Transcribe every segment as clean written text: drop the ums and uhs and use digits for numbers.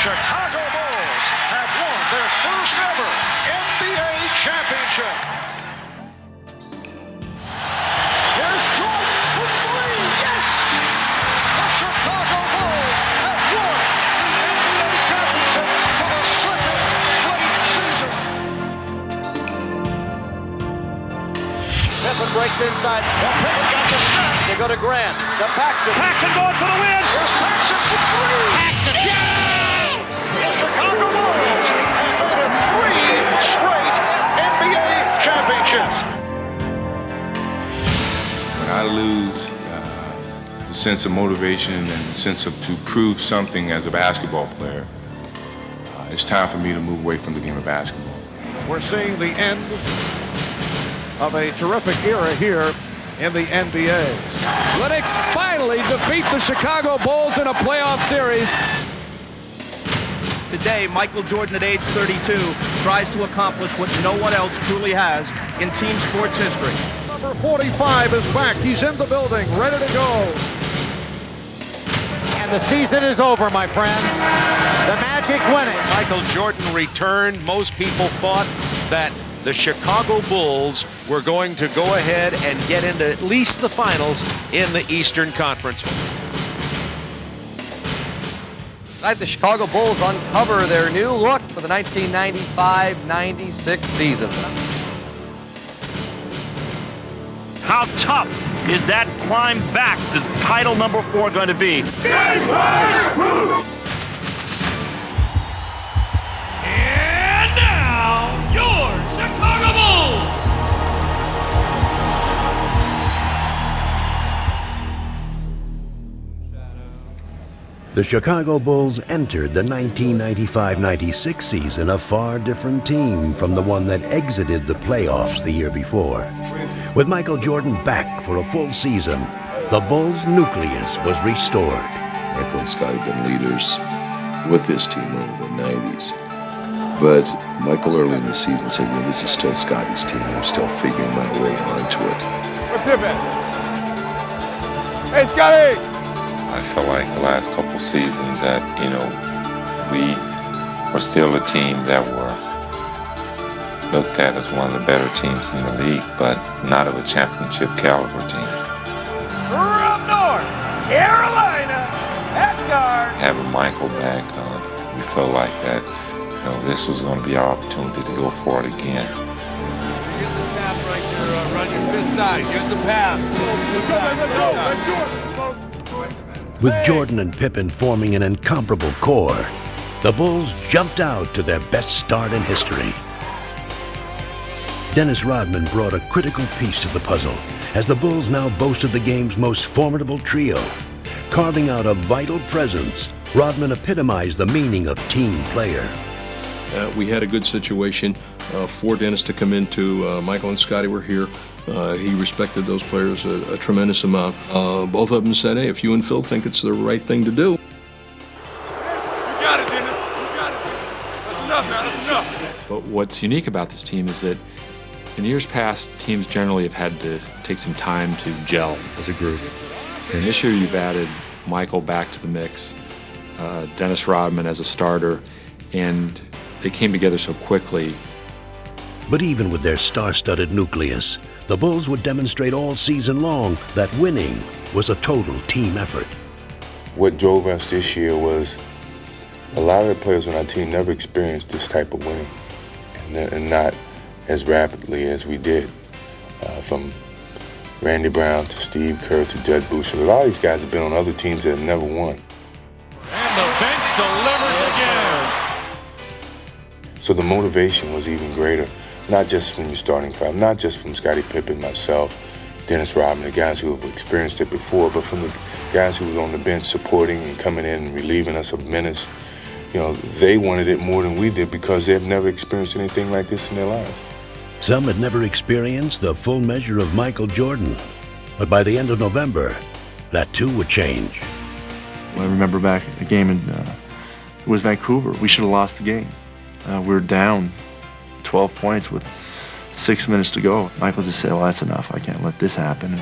Chicago Bulls have won their first ever NBA championship. Here's Jordan for three. Yes! The Chicago Bulls have won the NBA championship for the second straight season. Pippen breaks inside. Well, Pippen got the snap. They go to Grant. The Paxson. Paxson going for the win. Here's Paxson for three. Paxson. Yeah! The Chicago Bulls have won three straight NBA championships. When I lose the sense of motivation and the sense of to prove something as a basketball player, it's time for me to move away from the game of basketball. We're seeing the end of a terrific era here in the NBA. Lennox finally defeat the Chicago Bulls in a playoff series. Today, Michael Jordan at age 32 tries to accomplish what no one else truly has in team sports history. Number 45 is back. He's in the building, ready to go. And the season is over, my friend. The Magic win it. Michael Jordan returned. Most people thought that the Chicago Bulls were going to go ahead and get into at least the finals in the Eastern Conference. Tonight, the Chicago Bulls uncover their new look for the 1995-96 season. How tough is that climb back to title number 4 going to be? And now, your Chicago Bulls! The Chicago Bulls entered the 1995-96 season a far different team from the one that exited the playoffs the year before. With Michael Jordan back for a full season, the Bulls' nucleus was restored. Michael and Scotty have been leaders with this team over the 90s. But Michael early in the season said, this is still Scotty's team. I'm still figuring my way onto it. Hey, Scotty! I felt like the last couple seasons that, we were still a team that were looked at as one of the better teams in the league, but not of a championship caliber team. From North Carolina, at guard. Having Michael back, we felt like that, this was going to be our opportunity to go for it again. Here's the tap right there. Run your fifth side. Here's the pass. With Jordan and Pippen forming an incomparable core, the Bulls jumped out to their best start in history. Dennis Rodman brought a critical piece to the puzzle as the Bulls now boasted the game's most formidable trio. Carving out a vital presence, Rodman epitomized the meaning of team player. We had a good situation for Dennis to come into. Michael and Scotty were here. He respected those players a tremendous amount. Both of them said, hey, if you and Phil think it's the right thing to do. You got it, Dennis. You got it. That's enough, man. That's enough. But what's unique about this team is that in years past, teams generally have had to take some time to gel as a group. And this year you've added Michael back to the mix, Dennis Rodman as a starter, and they came together so quickly. But even with their star-studded nucleus, the Bulls would demonstrate all season long that winning was a total team effort. What drove us this year was a lot of the players on our team never experienced this type of winning, and not as rapidly as we did. From Randy Brown to Steve Kerr to Judd Boucher. A lot of these guys have been on other teams that have never won. And the bench delivers again. So the motivation was even greater, not just from your starting five, not just from Scottie Pippen, myself, Dennis Rodman, the guys who have experienced it before, but from the guys who were on the bench supporting and coming in and relieving us of minutes. They wanted it more than we did because they've never experienced anything like this in their lives. Some had never experienced the full measure of Michael Jordan, but by the end of November, that too would change. I remember back at the game it was Vancouver. We should have lost the game. We were down 12 points with 6 minutes to go. Michael just said, well, that's enough. I can't let this happen.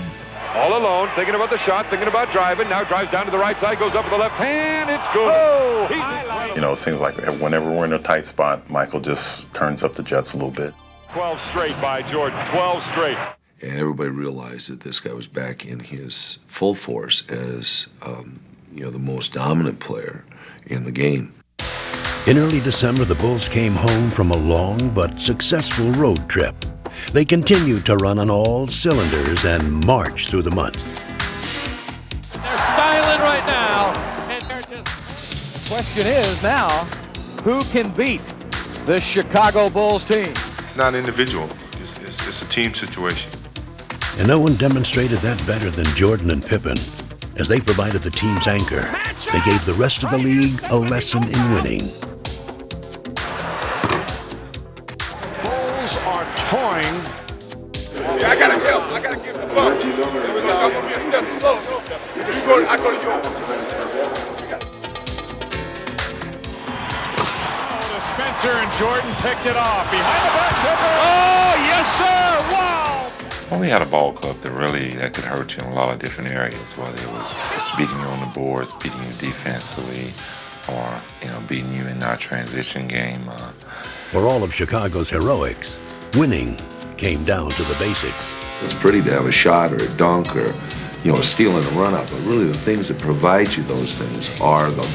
All alone, thinking about the shot, thinking about driving. Now drives down to the right side, goes up with the left hand. It's good. it seems like whenever we're in a tight spot, Michael just turns up the jets a little bit. 12 straight by Jordan, 12 straight. And everybody realized that this guy was back in his full force as, the most dominant player in the game. In early December, the Bulls came home from a long but successful road trip. They continued to run on all cylinders and march through the month. They're styling right now. And they're just... Question is now, who can beat the Chicago Bulls team? It's not individual. It's a team situation. And no one demonstrated that better than Jordan and Pippen. As they provided the team's anchor, they gave the rest of the league a lesson in winning. Bulls are toying. I gotta give the ball. I'm gonna be a step slow. I go to yours. Spencer and Jordan picked it off. Behind the back. Oh, yes, sir. Wow. Well, we had a ball club that could hurt you in a lot of different areas, whether it was beating you on the boards, beating you defensively, or beating you in our transition game. For all of Chicago's heroics, winning came down to the basics. It's pretty to have a shot or a dunk or, a steal and a run-up, but really the things that provide you those things are the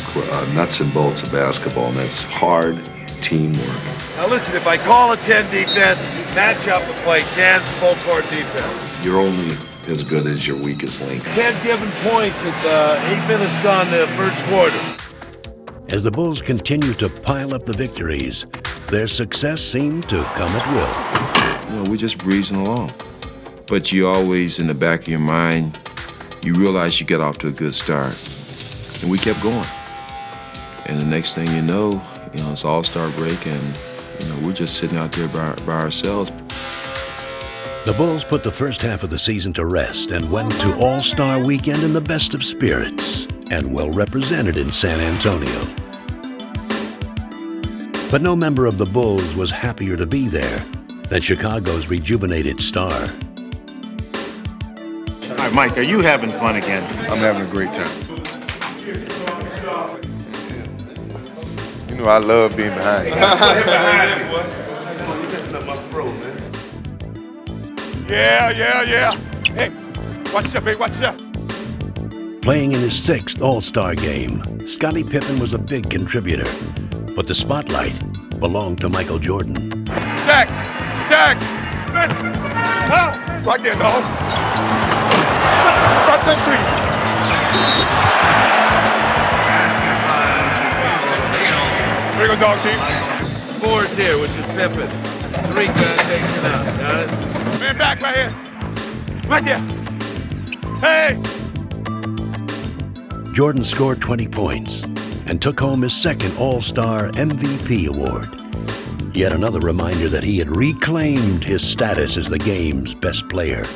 nuts and bolts of basketball, and that's hard teamwork. Now listen, if I call a 10 defense, match up and play 10 full-court defense. You're only as good as your weakest link. 10 given points at 8 minutes gone to the first quarter. As the Bulls continued to pile up the victories, their success seemed to come at will. We're just breezing along. But you always, in the back of your mind, you realize you got off to a good start. And we kept going. And the next thing you know, it's All-Star break, and we're just sitting out there by ourselves. The Bulls put the first half of the season to rest and went to All-Star weekend in the best of spirits and well represented in San Antonio. But no member of the Bulls was happier to be there than Chicago's rejuvenated star. All right, Mike, are you having fun again? I'm having a great time. I love being behind you. Yeah. Hey, watch out, baby, watch out. Playing in his 6th All-Star game, Scottie Pippen was a big contributor, but the spotlight belonged to Michael Jordan. Jack! Right there, dog. Right there, three. Here we go, dog team. 4's here, which is Pippen. 3 takes it out. Got it? Man back right here. Right there. Hey! Jordan scored 20 points and took home his 2nd All-Star MVP award. Yet another reminder that he had reclaimed his status as the game's best player.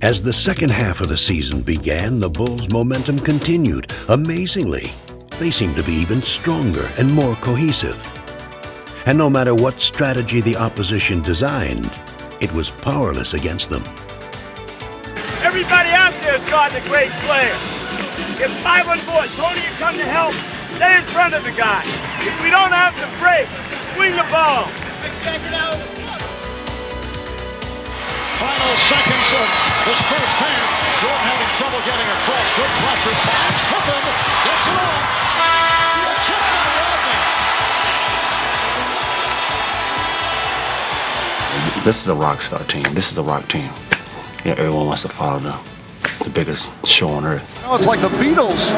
As the second half of the season began, the Bulls' momentum continued. Amazingly, they seemed to be even stronger and more cohesive. And no matter what strategy the opposition designed, it was powerless against them. Everybody out there is guarding a great player. Get 5 on board. Tony, you come to help. Stay in front of the guy. If we don't have the break, swing the ball. Final seconds of this first half. Jordan having trouble getting across. Good pressure. Finds Pippen. Gets it off. Chip by Rodney. This is a rock star team. This is a rock team. Everyone wants to follow the biggest show on earth. Now it's like the Beatles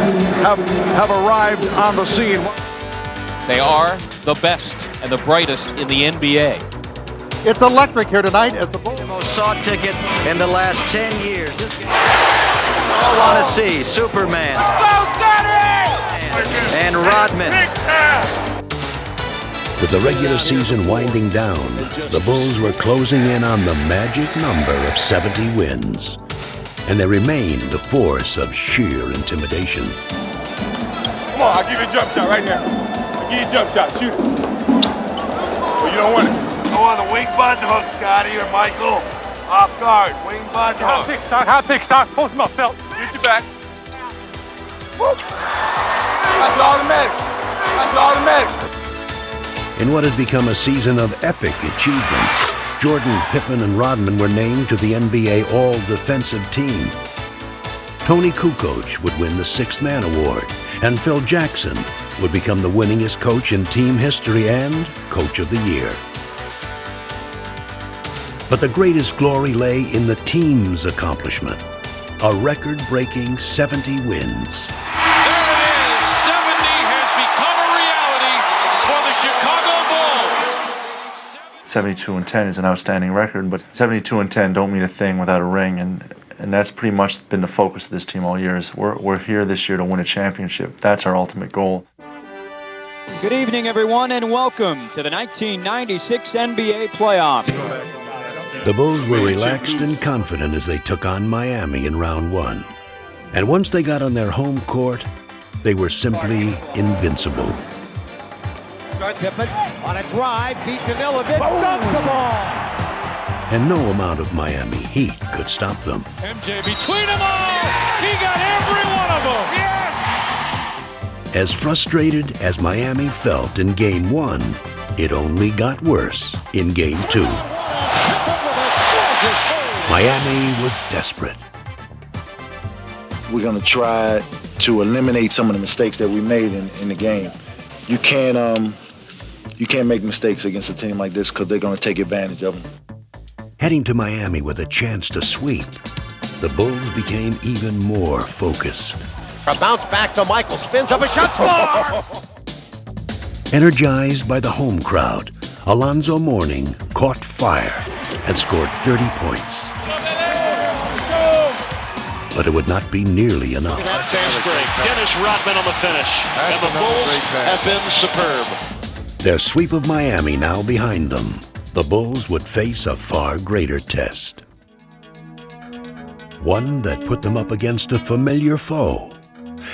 have arrived on the scene. They are the best and the brightest in the NBA. It's electric here tonight as the Bulls. The most sought ticket in the last 10 years. All want to see Superman. And Rodman. With the regular season winding down, the Bulls were closing in on the magic number of 70 wins. And they remained a force of sheer intimidation. Come on, I'll give you a jump shot right now. I'll give you a jump shot. Shoot it. Well, you don't want it. Go on the wing button hook, Scotty or Michael. Off guard, wing button hook. Hot pick start. Post him up, Phelps. Get your back. Whoop. That's automatic. That's automatic. In what had become a season of epic achievements, Jordan, Pippen, and Rodman were named to the NBA All-Defensive Team. Tony Kukoc would win the Sixth Man Award, and Phil Jackson would become the winningest coach in team history and Coach of the Year. But the greatest glory lay in the team's accomplishment, a record-breaking 70 wins. 72-10 is an outstanding record, but 72-10 don't mean a thing without a ring, and that's pretty much been the focus of this team all year. We're here this year to win a championship. That's our ultimate goal. Good evening, everyone, and welcome to the 1996 NBA playoffs. The Bulls were relaxed and confident as they took on Miami in round one. And once they got on their home court, they were simply invincible. Pippen on a drive, beat Danilovic, dunks the ball. And no amount of Miami heat could stop them. MJ between them all. He got every one of them. Yes! As frustrated as Miami felt in Game 1, it only got worse in Game 2. Miami was desperate. We're going to try to eliminate some of the mistakes that we made in the game. You can't make mistakes against a team like this because they're going to take advantage of them. Heading to Miami with a chance to sweep, the Bulls became even more focused. A bounce back to Michael, spins up a shot, score! Energized by the home crowd, Alonzo Mourning caught fire and scored 30 points. But it would not be nearly enough. That's great. Dennis Rodman on the finish. And the Bulls have been superb. Their sweep of Miami now behind them, the Bulls would face a far greater test. One that put them up against a familiar foe.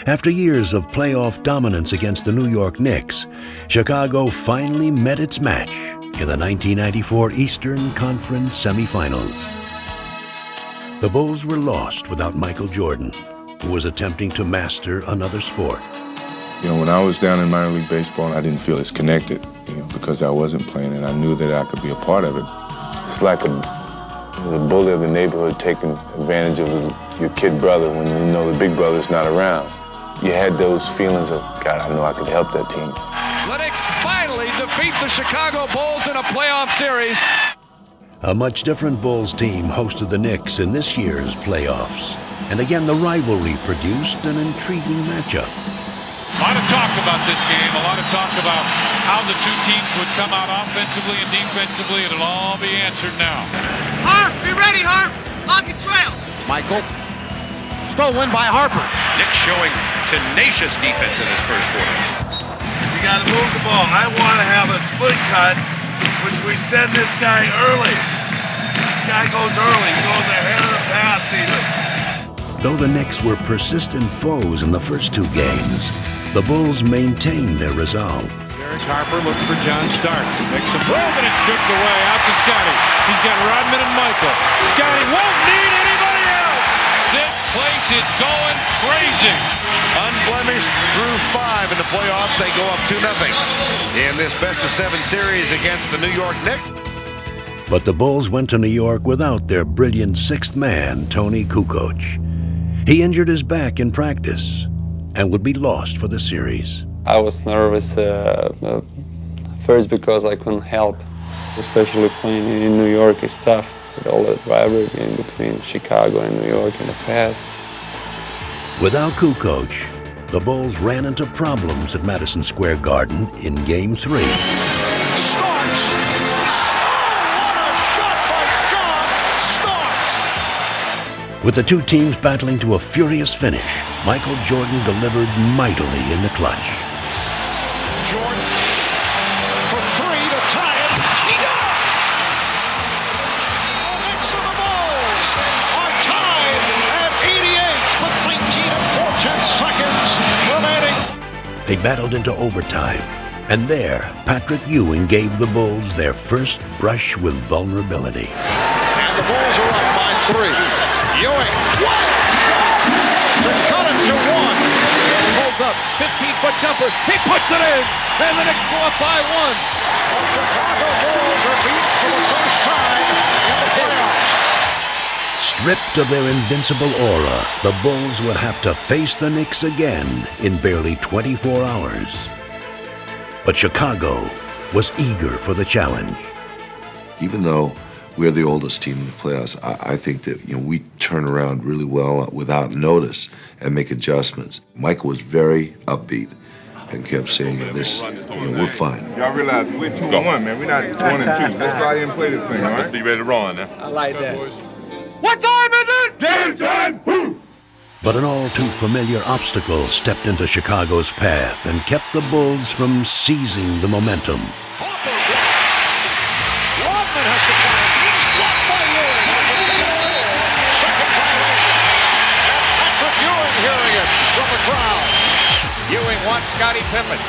After years of playoff dominance against the New York Knicks, Chicago finally met its match in the 1994 Eastern Conference semifinals. The Bulls were lost without Michael Jordan, who was attempting to master another sport. You know, when I was down in minor league baseball, I didn't feel as connected, because I wasn't playing, and I knew that I could be a part of it. It's like the bully of the neighborhood taking advantage of your kid brother when you know the big brother's not around. You had those feelings of, God, I know I could help that team. Lennox finally defeat the Chicago Bulls in a playoff series. A much different Bulls team hosted the Knicks in this year's playoffs. And again, the rivalry produced an intriguing matchup. A lot of talk about this game, a lot of talk about how the two teams would come out offensively and defensively, and it'll all be answered now. Harp, be ready, Harp! Lock and trail! Michael, stolen by Harper. Knicks showing tenacious defense in this first quarter. You got to move the ball. I want to have a split cut, which we send this guy early. This guy goes early. He goes ahead of the pass even. Though the Knicks were persistent foes in the first two games, the Bulls maintained their resolve. Derek Harper looks for John Starks. Makes a move, and it's stripped away out to Scotty. He's got Rodman and Michael. Scotty won't need anybody else. This place is going crazy. Unblemished through 5 in the playoffs. They go up 2-0 in this best-of-7 series against the New York Knicks. But the Bulls went to New York without their brilliant sixth man, Tony Kukoc. He injured his back in practice and would be lost for the series. I was nervous first because I couldn't help, especially playing in New York is tough with all that rivalry in between Chicago and New York in the past. Without Kukoc, the Bulls ran into problems at Madison Square Garden in Game 3. With the two teams battling to a furious finish, Michael Jordan delivered mightily in the clutch. Jordan for 3 to tie it. He does! The Knicks of the Bulls are tied at 88 with 19 and 4/10 seconds remaining. They battled into overtime, and there, Patrick Ewing gave the Bulls their first brush with vulnerability. And the Bulls are up by 3. Ewing, to cut it to 1. Pulls up up. 15-foot jumper. He puts it in. And the Knicks go up by 1. The Chicago Bulls are beat for the first time in the playoffs. Stripped of their invincible aura, the Bulls would have to face the Knicks again in barely 24 hours. But Chicago was eager for the challenge. Even though we're the oldest team in the playoffs, I think that we turn around really well without notice and make adjustments. Michael was very upbeat and kept saying, this, we're fine. Y'all realize we're 2-1, man. We're not 1-2. Let's go out here and play this thing, all right? Let's be ready to run now. I like that. What time is it? Game time! But an all-too-familiar obstacle stepped into Chicago's path and kept the Bulls from seizing the momentum. Rodman has to fight. He's blocked by Ewing. Second violation. And Patrick Ewing hearing it from the crowd. Ewing wants Scottie Pippen.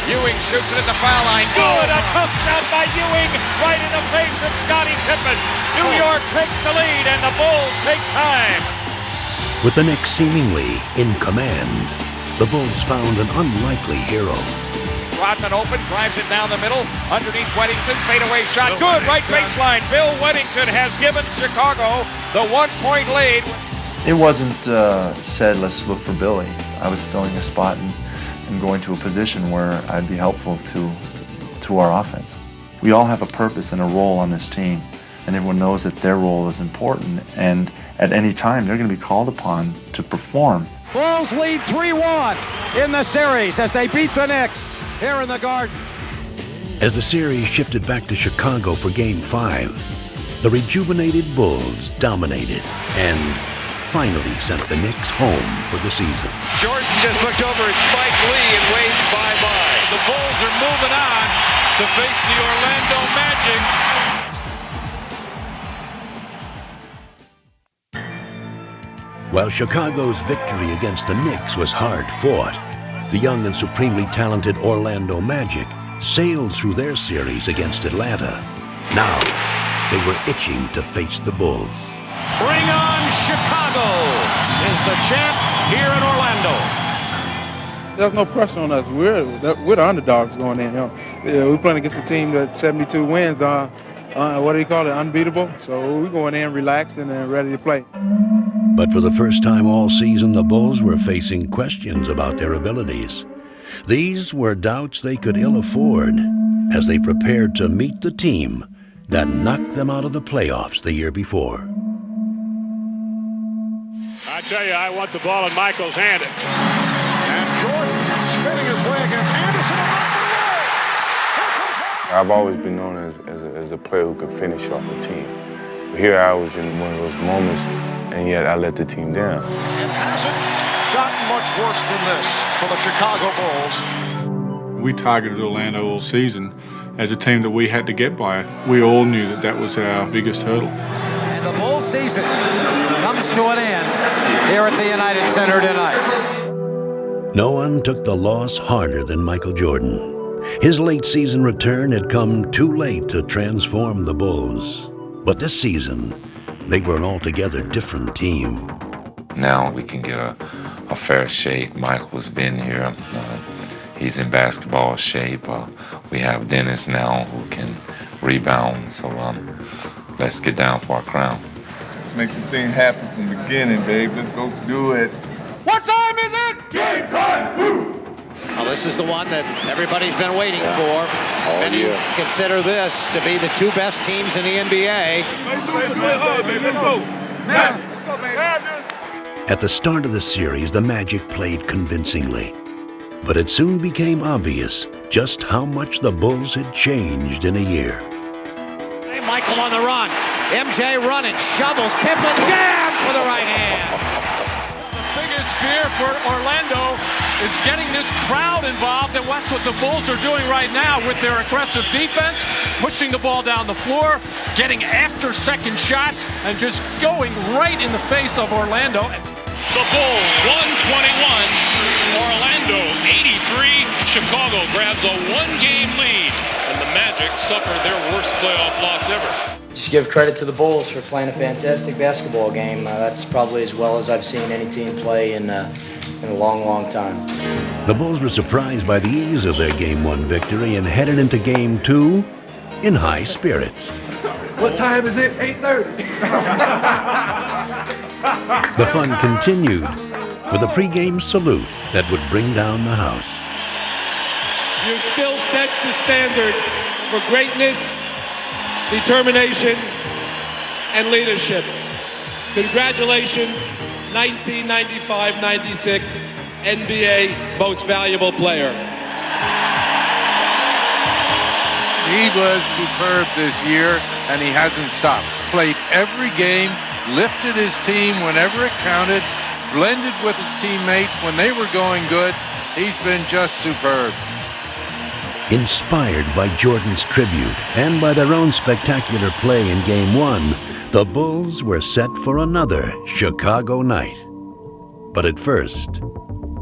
Ewing shoots it at the foul line. Good! A tough shot by Ewing right in the face of Scottie Pippen. New York takes the lead and the Bulls take time. With the Knicks seemingly in command, the Bulls found an unlikely hero. Rodman open, drives it down the middle, underneath Weddington, fadeaway shot, good, right baseline. Bill Weddington has given Chicago the 1-point lead. It wasn't said, let's look for Billy. I was filling a spot and going to a position where I'd be helpful to our offense. We all have a purpose and a role on this team, and everyone knows that their role is important, and at any time they're going to be called upon to perform. Bulls lead 3-1 in the series as they beat the Knicks here in the Garden. As the series shifted back to Chicago for Game 5, the rejuvenated Bulls dominated and finally sent the Knicks home for the season. Jordan just looked over at Spike Lee and waved bye-bye. The Bulls are moving on to face the Orlando Magic. While Chicago's victory against the Knicks was hard-fought, the young and supremely talented Orlando Magic sailed through their series against Atlanta. Now, they were itching to face the Bulls. Bring on Chicago is the champ here in Orlando. There's no pressure on us. We're the underdogs going in. We're playing against a team that 72 wins. What do you call it? Unbeatable. So we're going in relaxed and ready to play. But for the first time all season, the Bulls were facing questions about their abilities. These were doubts they could ill afford as they prepared to meet the team that knocked them out of the playoffs the year before. I tell you, I want the ball in Michael's hand. And Jordan spinning his way against Anderson. I've always been known as a player who could finish off a team. But here I was in one of those moments, and yet I let the team down. It hasn't gotten much worse than this for the Chicago Bulls. We targeted Orlando all season as a team that we had to get by. We all knew that that was our biggest hurdle. And the Bulls season comes to an end here at the United Center tonight. No one took the loss harder than Michael Jordan. His late season return had come too late to transform the Bulls. But this season, they were an altogether different team. Now we can get a fair shake. Michael's been here. He's in basketball shape. We have Dennis now who can rebound. So let's get down for our crown. Let's make this thing happen from the beginning, babe. Let's go do it. What time is it? Game time! Woo! Well, this is the one that everybody's been waiting for. And you consider this to be the two best teams in the NBA. At the start of the series, the Magic played convincingly. But it soon became obvious just how much the Bulls had changed in a year. Hey, Michael on the run. MJ running, shovels, Pippen jams with the right hand. The biggest fear for Orlando is getting this crowd involved, and that's what the Bulls are doing right now with their aggressive defense, pushing the ball down the floor, getting after second shots, and just going right in the face of Orlando. The Bulls 121, Orlando 83. Chicago grabs a one-game lead, and the Magic suffer their worst playoff loss ever. Just give credit to the Bulls for playing a fantastic basketball game. That's probably as well as I've seen any team play in in a long, long time. The Bulls were surprised by the ease of their Game 1 victory and headed into Game 2 in high spirits. What time is it? 8:30. The fun continued with a pregame salute that would bring down the house. You still set the standard for greatness, determination, and leadership. Congratulations, 1995-96 NBA Most Valuable Player. He was superb this year, and he hasn't stopped. Played every game, lifted his team whenever it counted, blended with his teammates when they were going good. He's been just superb. Inspired by Jordan's tribute and by their own spectacular play in Game 1, the Bulls were set for another Chicago night. But at first,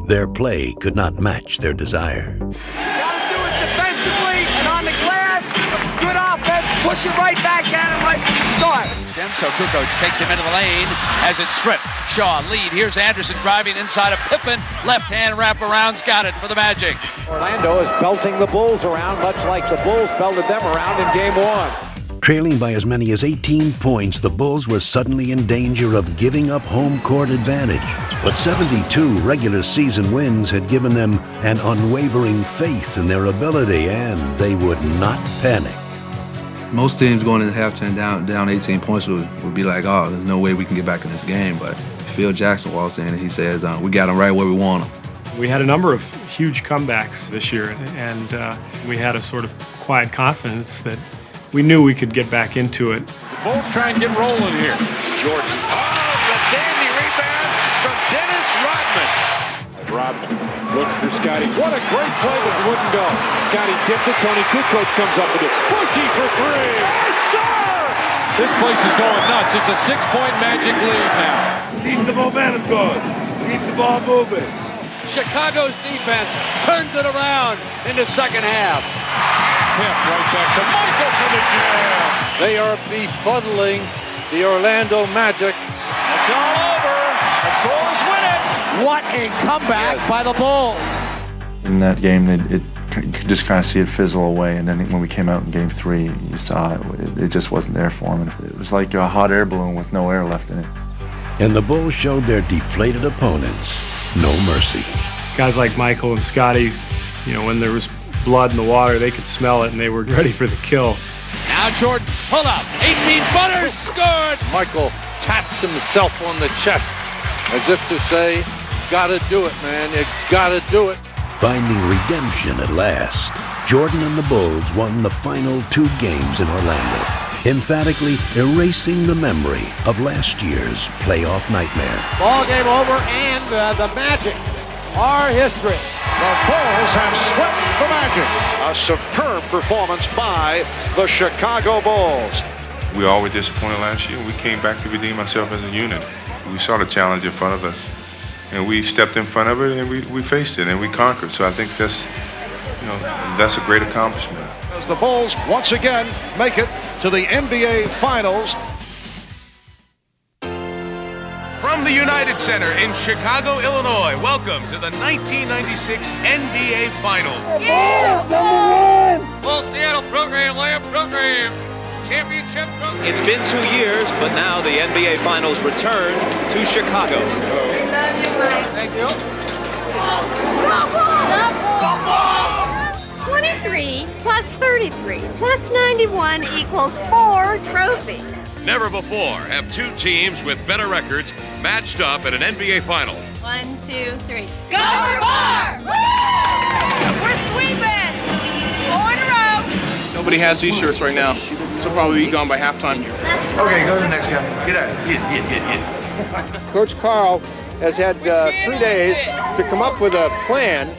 their play could not match their desire. Defensively and on the glass, good offense, push it right back at him right from the start. So Kukoc takes him into the lane as it's stripped. Shaw lead. Here's Anderson driving inside of Pippen. Left hand wraparound's got it for the Magic. Orlando is belting the Bulls around, much like the Bulls belted them around in Game 1. Trailing by as many as 18 points, the Bulls were suddenly in danger of giving up home court advantage. But 72 regular season wins had given them an unwavering faith in their ability, and they would not panic. Most teams going into halftime down 18 points would be like, oh, there's no way we can get back in this game. But Phil Jackson walks in and he says, we got them right where we want them. We had a number of huge comebacks this year, and we had a sort of quiet confidence that we knew we could get back into it. The Bulls try and get rolling here. Jordan. Oh, the dandy rebound from Dennis Rodman. Rodman looks for Scotty. What a great play, but it wouldn't go. Scotty tipped it. Tony Kukoc comes up with it. Bushy for three. Yes, sir! This place is going nuts. It's a 6-point Magic lead now. Keep the momentum going. Keep the ball moving. Chicago's defense turns it around in the second half. Pip right back to Michael for the jam. They are befuddling the Orlando Magic. It's all over. The Bulls win it. What a comeback by the Bulls. In that game, you could just kind of see it fizzle away, and then when we came out in Game 3, you saw it just wasn't there for them. It was like a hot air balloon with no air left in it. And the Bulls showed their deflated opponents no mercy. Guys like Michael and Scotty, when there was blood in the water, they could smell it and they were ready for the kill. Now Jordan, pull up, 18-footers, scored! Michael taps himself on the chest as if to say, gotta do it, man, you gotta do it. Finding redemption at last, Jordan and the Bulls won the final 2 games in Orlando, emphatically erasing the memory of last year's playoff nightmare. Ball game over, and the Magic are history. The Bulls have swept the Magic. A superb performance by the Chicago Bulls. We were always disappointed last year. We came back to redeem ourselves as a unit. We saw the challenge in front of us, and we stepped in front of it, and we faced it, and we conquered. So I think that's a great accomplishment. As the Bulls once again make it to the NBA Finals. From the United Center in Chicago, Illinois, welcome to the 1996 NBA Finals. Bulls, #1! Full Seattle program, layup program, championship program. It's been 2 years, but now the NBA Finals return to Chicago. We love you, Mike. Thank you. 23 plus 33 plus 91 equals 4 trophies. Never before have 2 teams with better records matched up at an NBA Final. 1, 2, 3. Go for 4! We're sweeping! 4 in a row. Nobody has these shirts right now, so probably be gone by halftime. Okay, go to the next guy. Get out. Hit. Coach Carl has had 3 days to come up with a plan.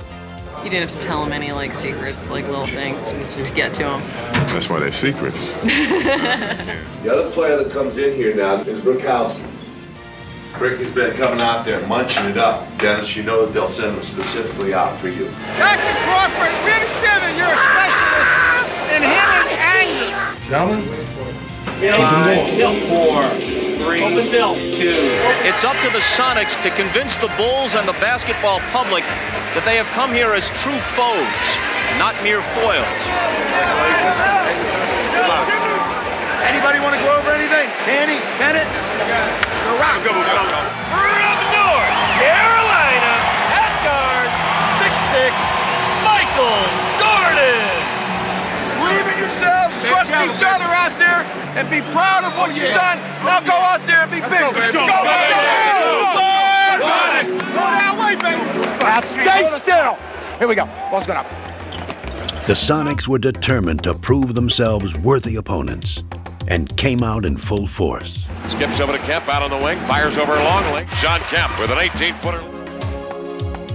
You didn't have to tell him any secrets, little things to get to him. That's why they're secrets. The other player that comes in here now is Brokowski. Rick has been coming out there munching it up. Dennis, you know that they'll send him specifically out for you. Dr. Crawford, we understand that you're a specialist in handling anger. Gentlemen, Hill 4. 3, 2. It's up to the Sonics to convince the Bulls and the basketball public that they have come here as true foes, not mere foils. Anybody want to go over anything? Danny, Bennett? Go around. Go. From North Carolina, at guard, 6'6", Michael Jordan. Believe in yourselves, trust each other out there, and be proud of what you've done. Now go out there and be big. Let's go. Go that way, baby. Now stay still. Here we go. Ball's going up. The Sonics were determined to prove themselves worthy opponents and came out in full force. Skips over to Kemp out on the wing, fires over Longley. Sean Kemp with an 18-footer.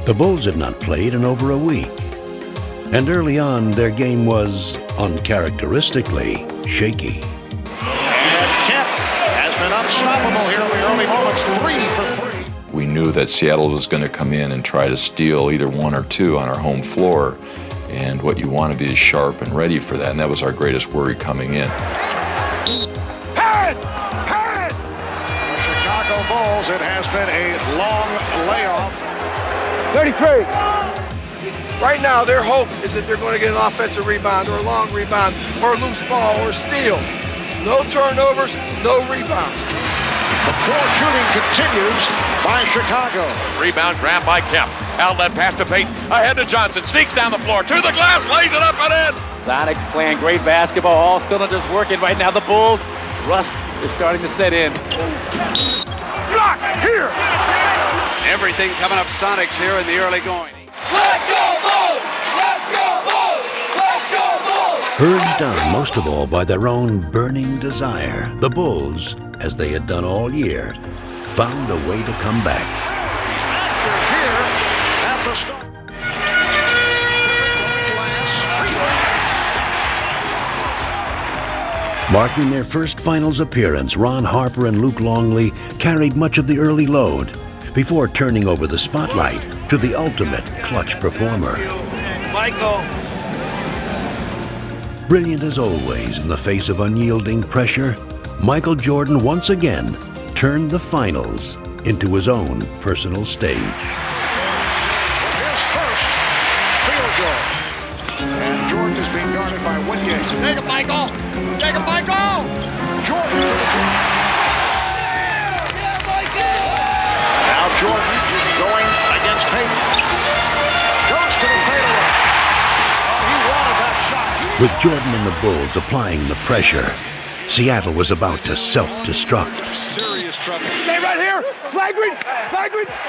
The Bulls had not played in over a week, and early on their game was uncharacteristically shaky. And Kemp has been unstoppable here in the early moments. 3 for 3. We knew that Seattle was going to come in and try to steal either 1 or 2 on our home floor, and what you want to be is sharp and ready for that, and that was our greatest worry coming in. Harris! Harris! The Chicago Bulls, it has been a long layoff. 33. Right now, their hope is that they're going to get an offensive rebound or a long rebound or a loose ball or a steal. No turnovers, no rebounds. The poor shooting continues by Chicago. Rebound grab by Kemp. Outlet pass to Payton. Ahead to Johnson. Sneaks down the floor. To the glass. Lays it up and in. Sonics playing great basketball. All cylinders working right now. The Bulls, rust is starting to set in. Block here. Everything coming up Sonics here in the early going. Let's go Bulls! Let's go Bulls! Let's go Bulls! Urged on most of all by their own burning desire, the Bulls, as they had done all year, found a way to come back. They're here at the start. Marking their first finals appearance, Ron Harper and Luke Longley carried much of the early load before turning over the spotlight to the ultimate clutch performer. Michael. Brilliant as always in the face of unyielding pressure, Michael Jordan once again turned the finals into his own personal stage. His first field goal. And Jordan is being guarded by Woodgate. Take it, Michael! Take it, Michael! Jordan to the three. Yeah, Michael! Now Jordan going against Payton. Goes to the fadeaway. Oh, he wanted that shot. With Jordan and the Bulls applying the pressure, Seattle was about to self-destruct. Serious trouble. Stay right here. Flagrant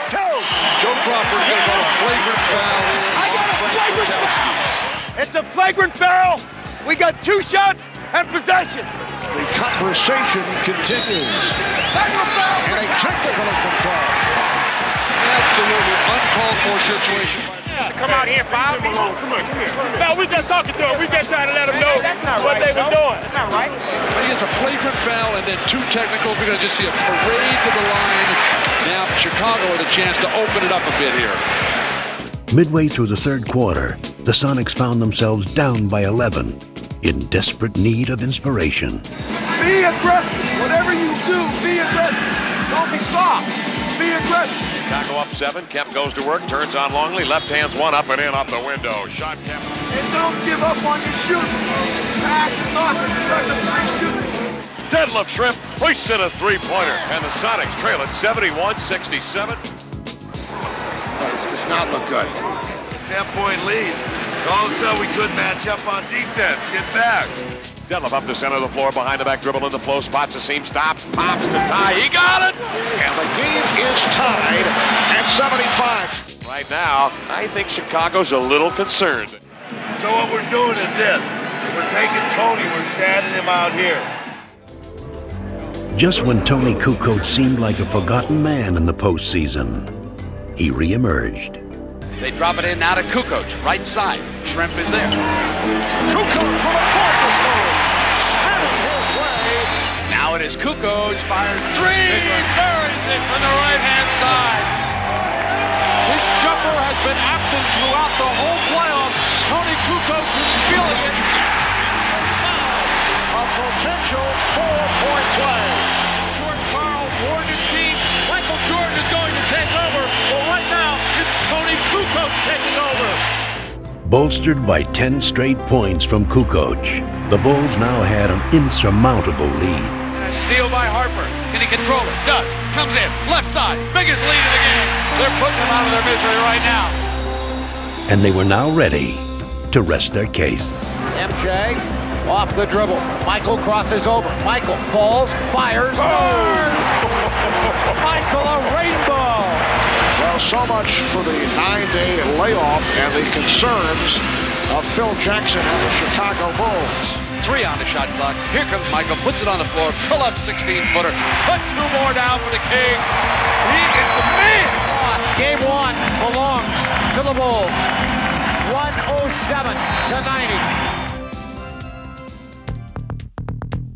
two. Joe Crawford's going to go flagrant foul. I got a flagrant foul. It's a flagrant foul. We got 2 shots and possession. The conversation continues. And a technical has been called. Absolutely uncalled for situation. Come out here, Bob. Come on, come here. No, we just talking to him. We just trying to let him know what they were doing. That's not right. But he has a flagrant foul and then 2 technicals. We're going to just see a parade to the line. Now Chicago with a chance to open it up a bit here. Midway through the third quarter, the Sonics found themselves down by 11, in desperate need of inspiration. Be aggressive. Whatever you do, be aggressive. Don't be soft. Be aggressive. Chicago up 7. Kemp goes to work. Turns on Longley. Left hand's one up and in off the window. Shot Kemp. And don't give up on your shooting. Pass and knock it. You got the 3 shooting. Deadlift Shrimp hoists in a 3-pointer. And the Sonics trail it 71-67. This does not look good. 10-point lead. All of a sudden we couldn't match up on defense. Get back. Deadlift up the center of the floor, behind the back dribble in the flow, spots the seam, stops, pops to tie. He got it! And the game is tied at 75. Right now, I think Chicago's a little concerned. So what we're doing is this. We're taking Tony, we're standing him out here. Just when Tony Kukoc seemed like a forgotten man in the postseason, he reemerged. They drop it in now to Kukoc, right side. Shrimp is there. Kukoc with a gorgeous move. Spinning his way. Now it is Kukoc, fires 3, buries it from the right-hand side. His jumper has been absent throughout the whole playoff. Tony Kukoc is feeling it. A potential 4-point play. George Carl taking over. Bolstered by 10 straight points from Kukoc, the Bulls now had an insurmountable lead. A steal by Harper. Can he control it? Does. Comes in. Left side. Biggest lead of the game. They're putting them out of their misery right now. And they were now ready to rest their case. MJ off the dribble. Michael crosses over. Michael falls, fires. Michael, a rainbow. Well, so much for the 9-day layoff and the concerns of Phil Jackson and the Chicago Bulls. 3 on the shot clock. Here comes Michael. Puts it on the floor. Pull up 16-footer. Put 2 more down for the King. He is the man. Game 1 belongs to the Bulls. 107 to 90.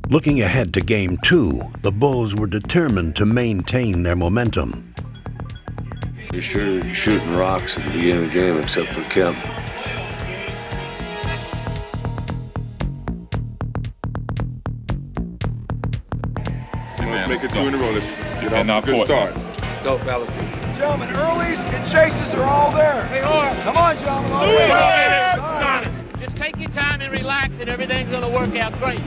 Looking ahead to Game 2, the Bulls were determined to maintain their momentum. We sure shooting rocks at the beginning of the game, except for Kemp. Let's make it 2 in a row. Let's get off a good start. Let's go, fellas. Gentlemen, earlies and chases are all there. Hey, come on, gentlemen. All the way. Just take your time and relax, and everything's going to work out great.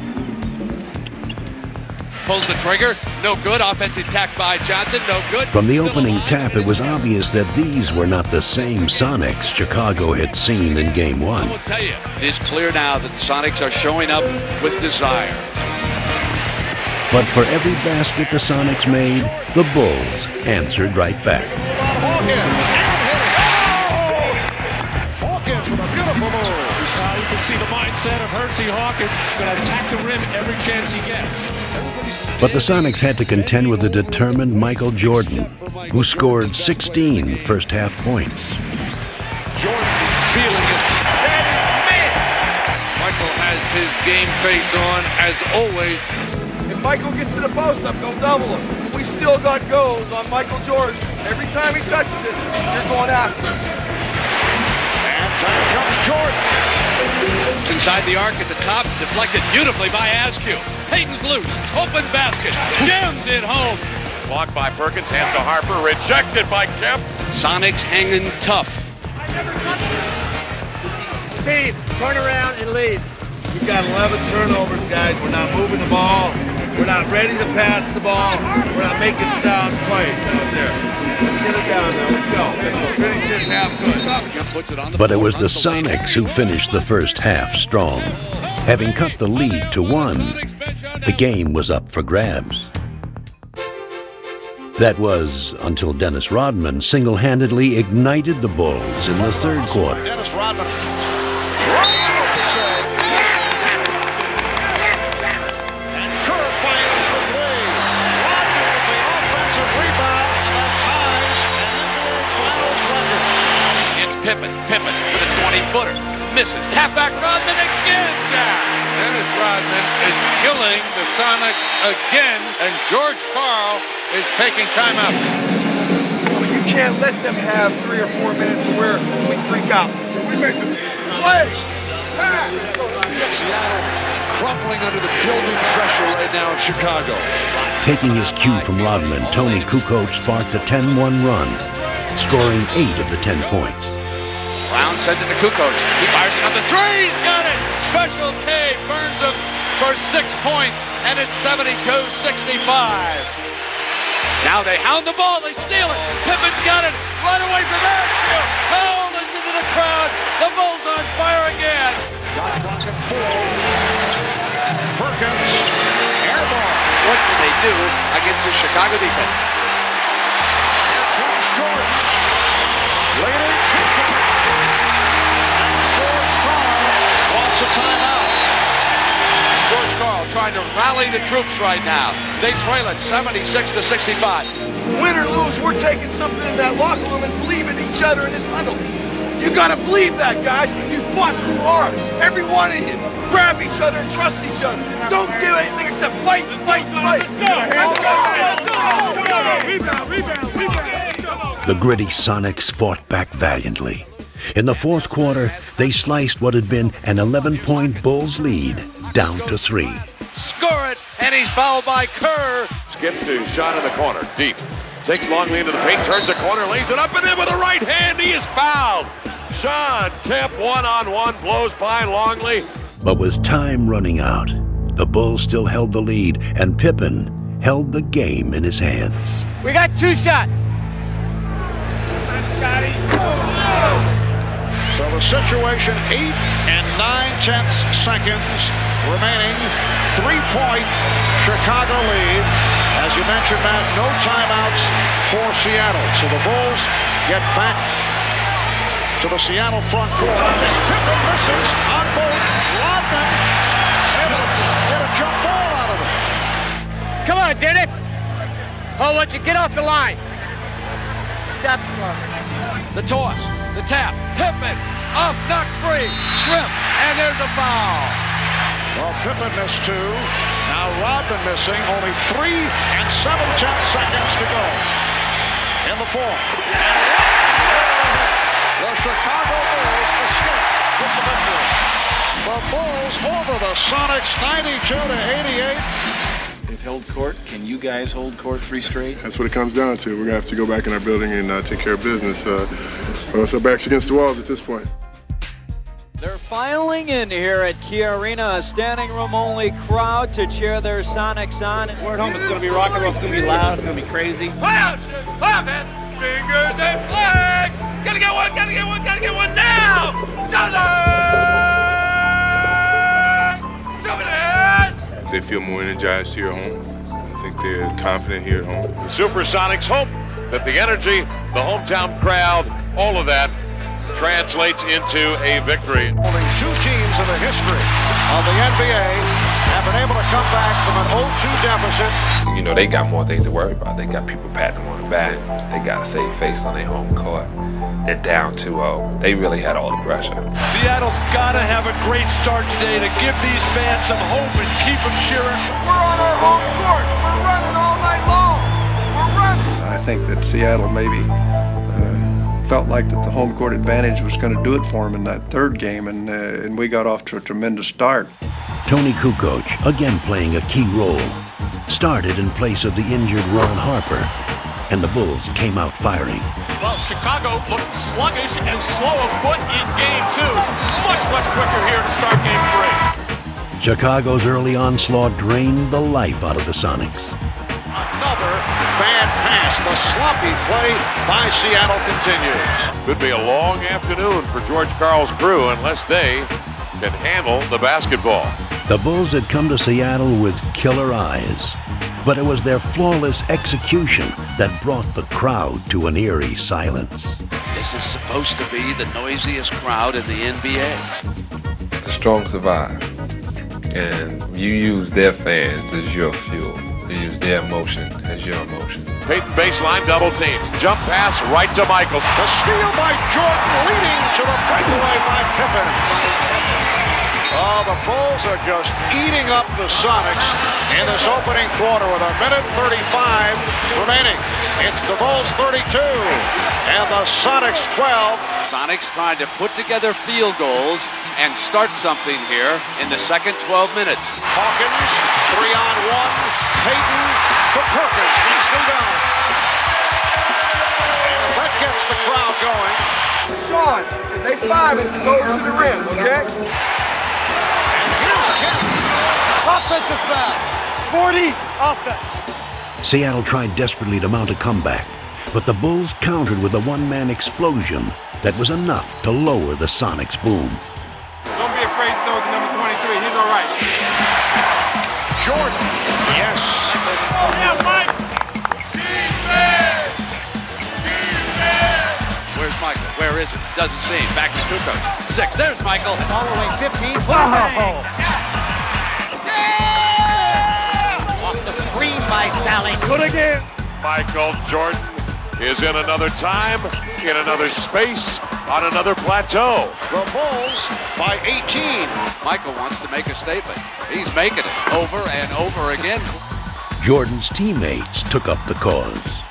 Pulls the trigger. No good. Offensive attack by Johnson. No good. From the opening tap, it was obvious that these were not the same Sonics Chicago had seen in Game 1. I will tell you, it is clear now that the Sonics are showing up with desire. But for every basket the Sonics made, the Bulls answered right back. Hawkins with a beautiful move. You can see the mindset of Hersey Hawkins. Going to attack the rim every chance he gets. But the Sonics had to contend with a determined Michael Jordan, who scored 16 first-half points. Jordan's feeling it. Michael has his game face on, as always. If Michael gets to the post up, go double him. We still got goals on Michael Jordan. Every time he touches it, you're going after him. And time comes Jordan. It's inside the arc at the top, deflected beautifully by Askew. Hayden's loose, open basket, jams it home. Blocked by Perkins, hands to Harper, rejected by Kemp. Sonics hanging tough. Steve, turn around and lead. We've got 11 turnovers, guys. We're not moving the ball. We're not ready to pass the ball. We're not making sound plays out there. Let's get it down now. Let's go. Let's finish this half good. But it was the Sonics who finished the first half strong. Having cut the lead to 1, the game was up for grabs. That was until Dennis Rodman single-handedly ignited the Bulls in the third quarter. Dennis Rodman. And Kerr fires for 3. Rodman with the offensive rebound, and that ties an NBA Finals record. It's Pippen with a 20-footer. Misses. Tap back Rodman again, Jack. Dennis Rodman is killing the Sonics again, and George Karl is taking timeout. You can't let them have 3 or 4 minutes where we freak out. We make the play. Pass. Seattle crumpling under the building pressure right now in Chicago. Taking his cue from Rodman, Tony Kukoc sparked a 10-1 run, scoring 8 of the 10 points. Brown sends it to Kukoc. He fires another 3. He's got it. Special K burns him for 6 points, and it's 72-65. Now they hound the ball. They steal it. Pippen's got it right away from Ashfield. Oh, listen to the crowd. The Bulls on fire again. Shot clock at 4. Perkins, air ball. What can they do against the Chicago defense? Here comes Jordan. Lady Kukoc. And George Karl wants a timeout. George Karl trying to rally the troops right now. They trail it 76-65. Win or lose, we're taking something in that locker room and believe in each other in this huddle. You gotta believe that, guys. You fought too hard. Every one of you. Grab each other and trust each other. Don't do anything except fight, fight, fight. The gritty Sonics fought back valiantly. In the fourth quarter, they sliced what had been an 11-point Bulls lead down to 3. Score it, and he's fouled by Kerr. Skips to shot in the corner, deep. Takes Longley into the paint, turns the corner, lays it up and in with the right hand. He is fouled. Sean Kemp one-on-one blows by Longley. But with time running out, the Bulls still held the lead, and Pippen held the game in his hands. We got 2 shots. So the situation, 8 9/10 seconds remaining. 3-point Chicago lead. As you mentioned, Matt, no timeouts for Seattle. So the Bulls get back to the Seattle front court. It's Pippen misses on both. Rodman able to get a jump ball out of it. Come on, Dennis. Oh, let you get off the line. Stop the loss. The toss, the tap, Pippen, off, knocked free, Shrimp, and there's a foul. Well, Pippen missed 2. Now Rodman missing. Only 3 7/10 seconds to go in the fourth. The Chicago Bulls escape with the victory. The Bulls over the Sonics 92-88. They've held court. Can you guys hold court 3 straight? That's what it comes down to. We're going to have to go back in our building and take care of business. So backs against the walls at this point. They're filing in here at Kia Arena, a standing room only crowd to cheer their Sonics on. We're at home, it's going to be rock and roll, it's going to be loud, it's going to be crazy. Offense, fingers and flags. Gotta get one, gotta get one, gotta get one now. Southern! They feel more energized here at home. I think they're confident here at home. The Supersonics hope that the energy, the hometown crowd, all of that translates into a victory. Only 2 teams in the history of the NBA have been able to come back from an 0-2 deficit. You know, they got more things to worry about. They got people patting them on the back. They got to save face on their home court. They're down 2-0. They really had all the pressure. Seattle's got to have a great start today to give these fans some hope and keep them cheering. We're on our home court. We're running all night long. We're running. I think that Seattle maybe felt like that the home court advantage was going to do it for them in that 3rd game, and we got off to a tremendous start. Tony Kukoc, again playing a key role, started in place of the injured Ron Harper, and the Bulls came out firing. Well, Chicago looked sluggish and slow of foot in game 2. Much quicker here to start game 3. Chicago's early onslaught drained the life out of the Sonics. Another bad pass. The sloppy play by Seattle continues. Could be a long afternoon for George Karl's crew unless they can handle the basketball. The Bulls had come to Seattle with killer eyes, but it was their flawless execution that brought the crowd to an eerie silence. This is supposed to be the noisiest crowd in the NBA. The strong survive, and you use their fans as your fuel. You use their emotion as your emotion. Peyton baseline double teams. Jump pass right to Michaels. The steal by Jordan leading to the breakaway by Pippen. Oh, the Bulls are just eating up the Sonics in this opening quarter with 1:35 remaining. It's the Bulls 32 and the Sonics 12. Sonics trying to put together field goals and start something here in the second 12 minutes. Hawkins, 3-on-1. Peyton for Perkins, nicely done. And that gets the crowd going. Sean, if they 5 it, go to the rim, okay? And here's Kemp. Offensive foul. 40 offense. Seattle tried desperately to mount a comeback, but the Bulls countered with a one-man explosion that was enough to lower the Sonics' boom. Don't be afraid to throw to number 23. He's all right. Jordan. Yes. Oh, yeah, Mike. Where's Michael? Where is it? Doesn't seem. Back to Kukoc. 6. There's Michael. All the way 15. Off the screen by Sally. Good again. Michael Jordan is in another time, in another space, on another plateau. The Bulls by 18. Michael wants to make a statement. He's making it over and over again. Jordan's teammates took up the cause.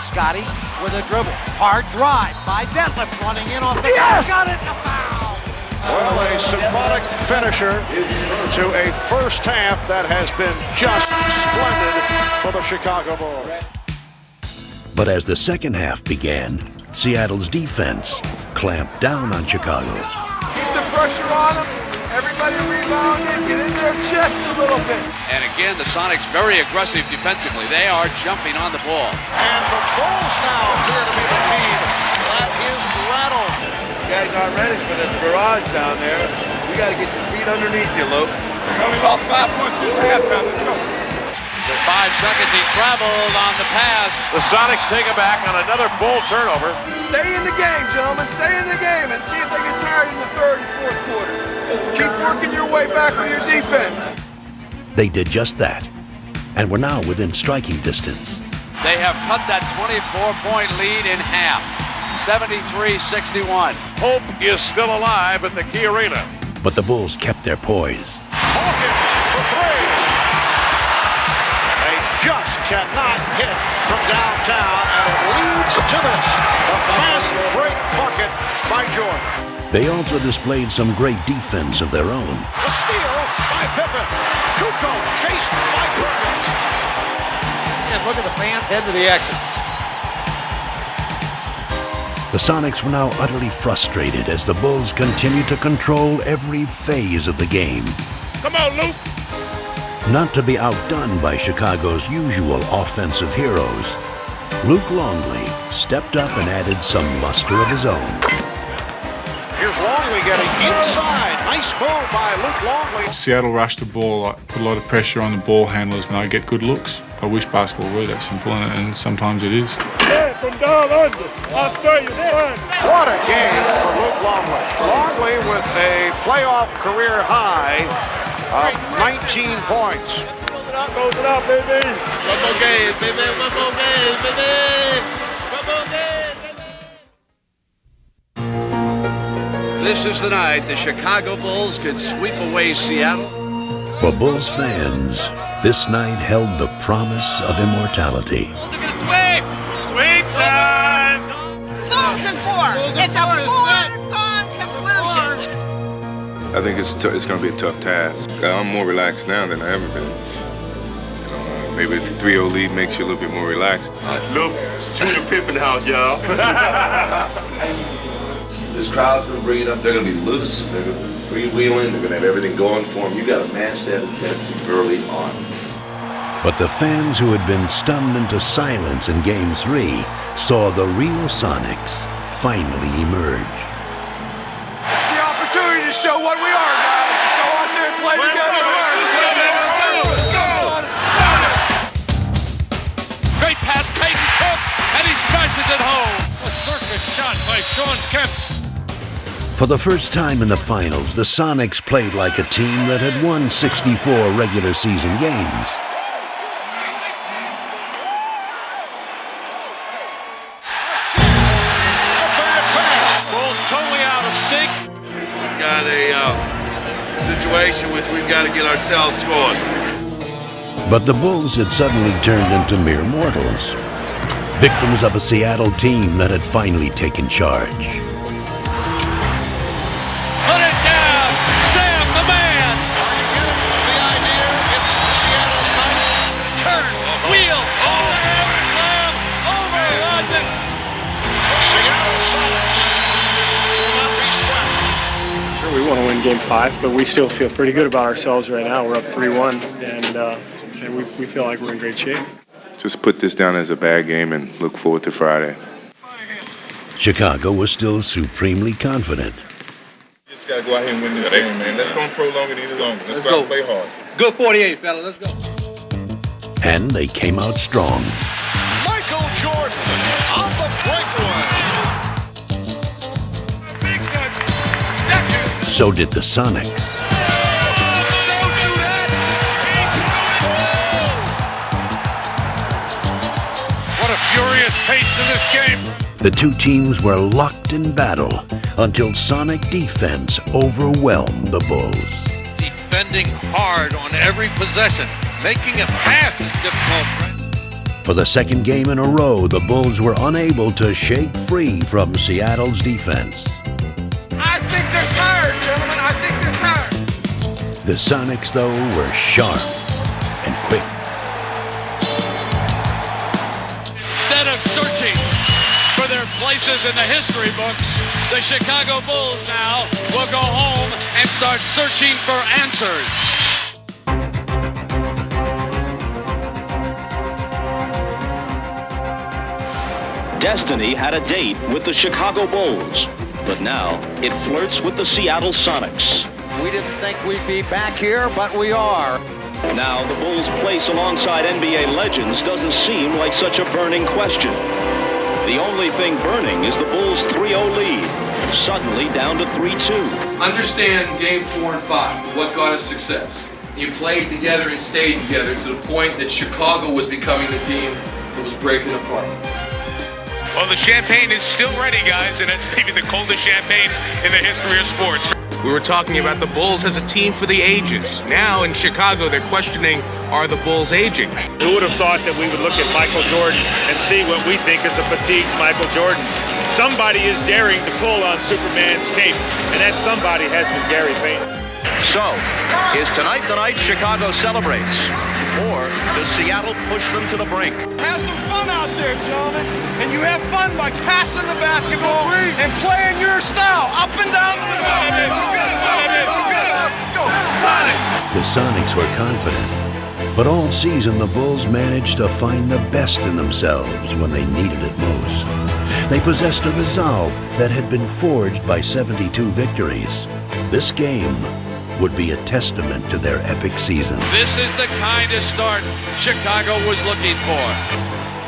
Scotty with a dribble. Hard drive by Detlef running in off the Yes! Got it. A foul. Well, a symbolic finisher to a first half that has been just splendid for the Chicago Bulls. But as the second half began, Seattle's defense clamped down on Chicago. Keep the pressure on them. Everybody rebound in, get in their chest a little bit. And again, the Sonics very aggressive defensively. They are jumping on the ball. And the Bulls now appear to be the team that is rattled. You guys aren't ready for this barrage down there. You got to get your feet underneath you, Luke. We lost 5 points this halftime. Let's go. For 5 seconds, he traveled on the pass. The Sonics take it back on another Bull turnover. Stay in the game, gentlemen. Stay in the game and see if they get tired in the third and fourth quarter. Keep working your way back with your defense. They did just that, and were now within striking distance. They have cut that 24-point lead in half, 73-61. Hope is still alive at the Key Arena. But the Bulls kept their poise. Hawkins for three. They just cannot hit from downtown, and it leads to this. A fast break bucket by Jordan. They also displayed some great defense of their own. A steal by Pippen. Kukoc chased by Perkins. And look at the fans head to the exit. The Sonics were now utterly frustrated as the Bulls continued to control every phase of the game. Come on, Luke. Not to be outdone by Chicago's usual offensive heroes, Luke Longley stepped up and added some luster of his own. Here's Longley getting inside. Nice move by Luke Longley. Seattle rushed the ball, put a lot of pressure on the ball handlers, and I get good looks. I wish basketball were that simple, and sometimes it is. Yeah, from down under. Australia's fine. What a game for Luke Longley. Longley with a playoff career high of 19 points. Close it out, baby. One more game, baby. One more game, baby. One more game. This is the night the Chicago Bulls could sweep away Seattle. For Bulls fans, this night held the promise of immortality. Bulls are gonna sweep! Sweep time! Bulls in 4! It's a foregone conclusion! I think it's going to be a tough task. I'm more relaxed now than I ever been. Maybe the 3-0 lead makes you a little bit more relaxed. Look, Junior Pippen house, y'all. This crowd's going to bring it up. They're going to be loose. They're going to be freewheeling. They're going to have everything going for them. You got to match that intensity early on. But the fans who had been stunned into silence in Game 3 saw the real Sonics finally emerge. It's the opportunity to show what we are, guys. Let's go out there and play together. Let's go. Great pass, Peyton Cook, and he smashes it home. A circus shot by Sean Kemp. For the first time in the finals, the Sonics played like a team that had won 64 regular season games. Bulls totally out of sync. We've got a situation which we've got to get ourselves scored. But the Bulls had suddenly turned into mere mortals, victims of a Seattle team that had finally taken charge. Put it down, Sam the man. Are you getting the idea? It's Seattle's night. Turn, wheel, overhead slam, over London. The Seattle Sonics will not be swept. Sure, we want to win Game 5, but we still feel pretty good about ourselves right now. We're up 3-1, and we feel like we're in great shape. Just put this down as a bad game and look forward to Friday. Chicago was still supremely confident. You just got to go out here and win this game, man. Let's don't prolong it any longer. Let's go out and play hard. Good 48, fella. Let's go. And they came out strong. Michael Jordan on the breakaway. So did the Sonics. What a furious pace to this game. The two teams were locked in battle until Sonic defense overwhelmed the Bulls. Defending hard on every possession, making a pass is difficult. For the second game in a row, the Bulls were unable to shake free from Seattle's defense. I think they're tired, gentlemen. I think they're tired. The Sonics, though, were sharp and quick. Instead of searching for their places in the history books. The Chicago Bulls now will go home and start searching for answers. Destiny had a date with the Chicago Bulls, but now it flirts with the Seattle Sonics. We didn't think we'd be back here, but we are. Now the Bulls' place alongside NBA legends doesn't seem like such a burning question. The only thing burning is the Bulls' 3-0 lead, suddenly down to 3-2. Understand game 4 and 5, what got us success. You played together and stayed together to the point that Chicago was becoming the team that was breaking apart. Well, the champagne is still ready, guys, and it's maybe the coldest champagne in the history of sports. We were talking about the Bulls as a team for the ages. Now in Chicago, they're questioning, are the Bulls aging? Who would have thought that we would look at Michael Jordan and see what we think is a fatigued Michael Jordan? Somebody is daring to pull on Superman's cape, and that somebody has been Gary Payton. So, is tonight the night Chicago celebrates? Or does Seattle push them to the brink? Have some fun out there, gentlemen, and you have fun by passing the basketball and playing your style up and down the middle. Let's go, Sonics! The Sonics were confident, but all season the Bulls managed to find the best in themselves when they needed it most. They possessed a resolve that had been forged by 72 victories. This game would be a testament to their epic season. This is the kind of start Chicago was looking for.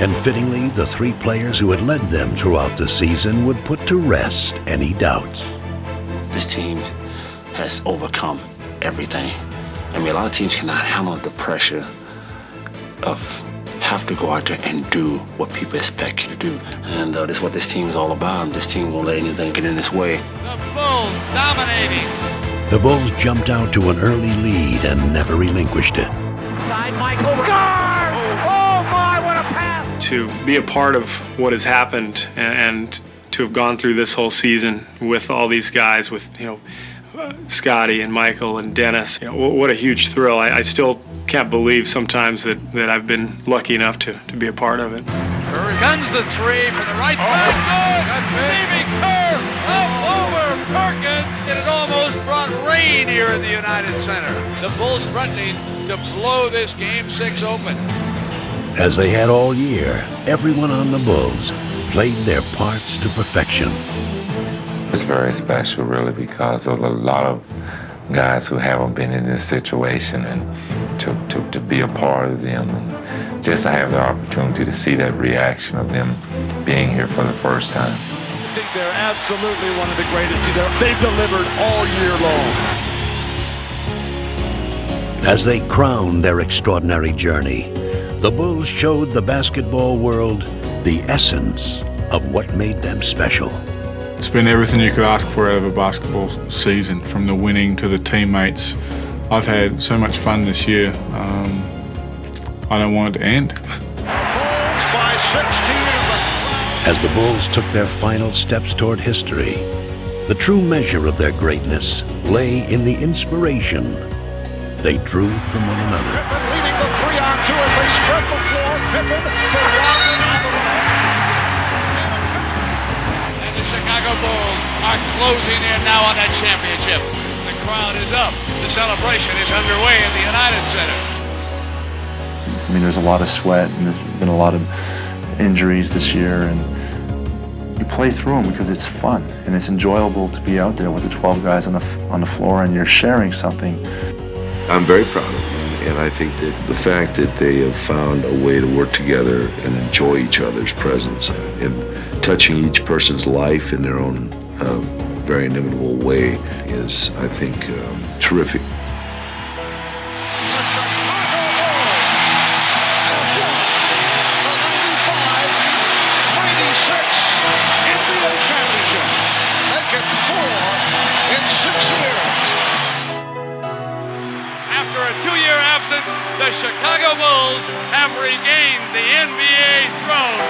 And fittingly, the three players who had led them throughout the season would put to rest any doubts. This team has overcome everything. I mean, a lot of teams cannot handle the pressure of have to go out there and do what people expect you to do. And this is what this team is all about. This team won't let anything get in its way. The Bulls dominating. The Bulls jumped out to an early lead and never relinquished it. Side Michael. Guard! Oh my, what a pass! To be a part of what has happened and to have gone through this whole season with all these guys, with Scotty and Michael and Dennis, what a huge thrill. I still can't believe sometimes that I've been lucky enough to be a part of it. Guns the three from the right side. Good. Stevie Kerr up over Perkins, and it almost brought rain here in the United Center. The Bulls threatening to blow this game 6 open. As they had all year, everyone on the Bulls played their parts to perfection. It's very special, really, because of a lot of guys who haven't been in this situation, and to be a part of them, and just to have the opportunity to see that reaction of them being here for the first time. I think they're absolutely one of the greatest. They've delivered all year long. As they crowned their extraordinary journey, the Bulls showed the basketball world the essence of what made them special. It's been everything you could ask for out of a basketball season, from the winning to the teammates. I've had so much fun this year. I don't want it to end. Bulls by 16. As the Bulls took their final steps toward history, the true measure of their greatness lay in the inspiration they drew from one another. Pippen leading the 3-on-2 as they spread the floor. Pippen for Rodman on the And the Chicago Bulls are closing in now on that championship. The crowd is up. The celebration is underway in the United Center. I mean, there's a lot of sweat, and there's been a lot of injuries this year, and you play through them because it's fun and it's enjoyable to be out there with the 12 guys on the floor, and you're sharing something. I'm very proud of them, and I think that the fact that they have found a way to work together and enjoy each other's presence and touching each person's life in their own very inimitable way is, I think, terrific. The Chicago Bulls have regained the NBA throne.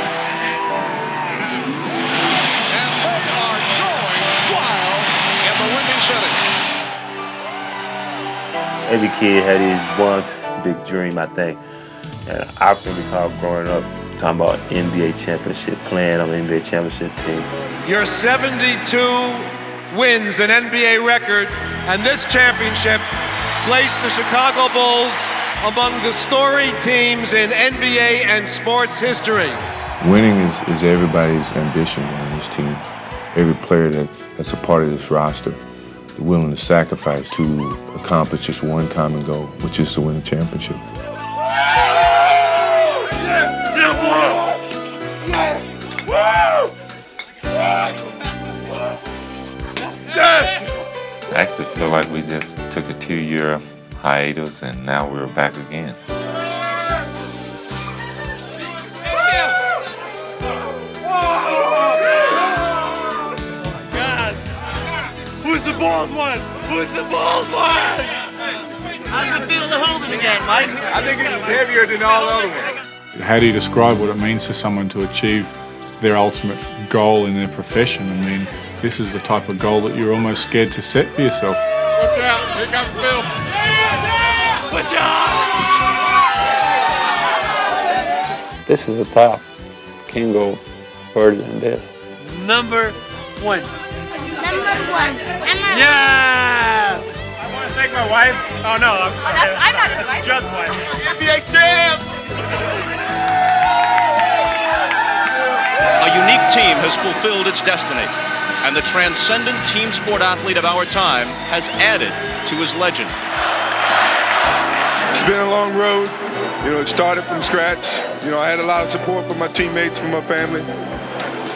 And they are going wild in the Windy City. Every kid had his one big dream, I think. And I can recall growing up talking about NBA championship, playing on the NBA championship team. Your 72 wins, an NBA record, and this championship placed the Chicago Bulls among the storied teams in NBA and sports history. Winning is everybody's ambition on this team. Every player that's a part of this roster is willing to sacrifice to accomplish just one common goal, which is to win a championship. I actually feel like we just took a 2-year hiatus and now we're back again. Who's the Bulls one? Who's the Bulls one? How's it feel to hold him again, Mike? I think it's heavier than all the other ones. How do you describe what it means to someone to achieve their ultimate goal in their profession? I mean, this is the type of goal that you're almost scared to set for yourself. Watch out, here comes Bill. Watch out! This is a top. Can't go further than this. Number one. Yeah! I want to thank my wife. Oh no, I'm sorry. I'm not his wife. Judd's wife. NBA champs! A unique team has fulfilled its destiny, and the transcendent team sport athlete of our time has added to his legend. It's been a long road. You know, it started from scratch. You know, I had a lot of support from my teammates, from my family.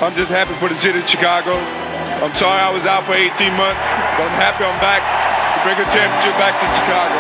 I'm just happy for the city of Chicago. I'm sorry I was out for 18 months, but I'm happy I'm back to bring a championship back to Chicago.